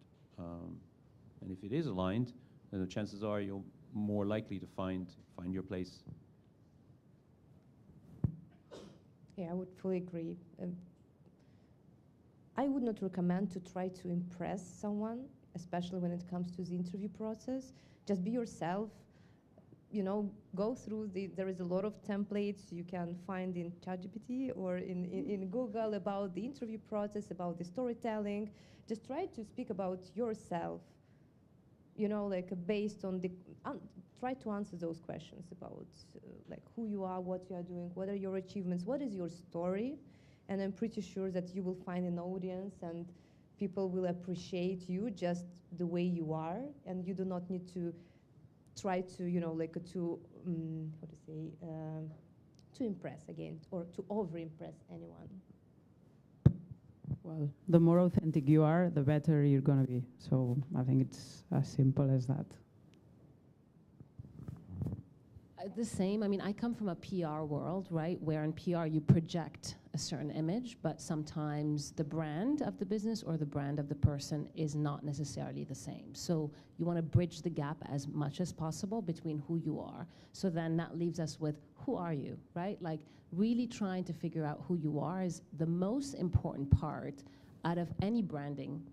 And if it is aligned, then the chances are you're more likely to find your place. Yeah, I would fully agree. I would not recommend to try to impress someone, especially when it comes to the interview process. Just be yourself. You know, go through there is a lot of templates you can find in ChatGPT or in Google about the interview process, about the storytelling. Just try to speak about yourself, you know, like based on try to answer those questions about like who you are, what you are doing, what are your achievements, what is your story. And I'm pretty sure that you will find an audience and people will appreciate you just the way you are, and you do not need to try to, you know, like to impress again, or to over-impress anyone. Well, the more authentic you are, the better you're going to be. So I think it's as simple as that. The same. I mean, I come from a PR world, right, where in PR you project a a certain image, but sometimes the brand of the business or the brand of the person is not necessarily the same. So you want to bridge the gap as much as possible between who you are. So then that leaves us with, who are you, right? Like really trying to figure out who you are is the most important part out of any branding,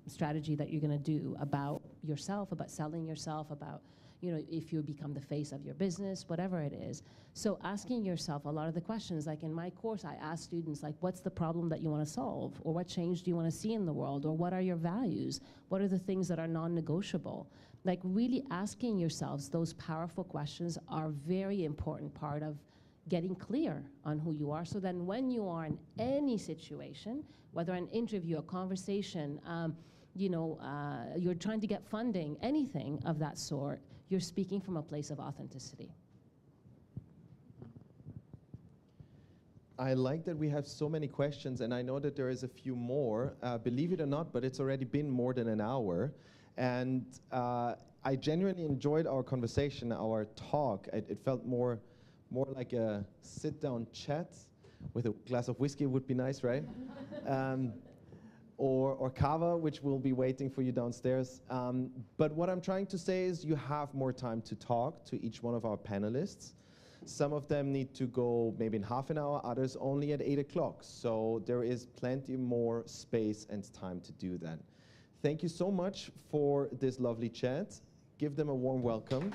strategy that you're going to do about yourself, about selling yourself, about, if you become the face of your business, whatever it is. So asking yourself a lot of the questions, like in my course, I ask students, like, what's the problem that you want to solve? Or what change do you want to see in the world? Or what are your values? What are the things that are non-negotiable? Like really asking yourselves those powerful questions are very important part of getting clear on who you are. So then when you are in any situation, whether an interview, a conversation, you're trying to get funding, anything of that sort, you're speaking from a place of authenticity. I like that we have so many questions, and I know that there is a few more. Believe it or not, but it's already been more than an hour. And I genuinely enjoyed our conversation, our talk. It felt more like a sit-down chat with a glass of whiskey would be nice, right? Or kava, which will be waiting for you downstairs. But what I'm trying to say is you have more time to talk to each one of our panelists. Some of them need to go maybe in half an hour, others only at 8 o'clock. So there is plenty more space and time to do that. Thank you so much for this lovely chat. Give them a warm welcome.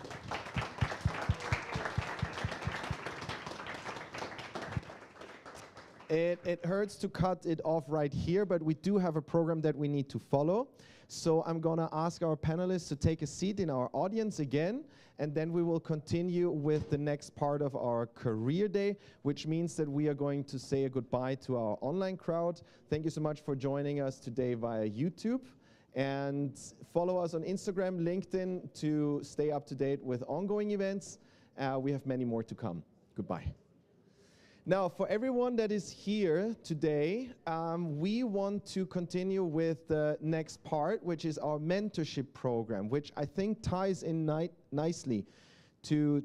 It hurts to cut it off right here, but we do have a program that we need to follow. So I'm going to ask our panelists to take a seat in our audience again, and then we will continue with the next part of our career day, which means that we are going to say a goodbye to our online crowd. Thank you so much for joining us today via YouTube. And follow us on Instagram, LinkedIn to stay up to date with ongoing events. We have many more to come. Goodbye. Now, for everyone that is here today, we want to continue with the next part, which is our mentorship program, which I think ties in nicely to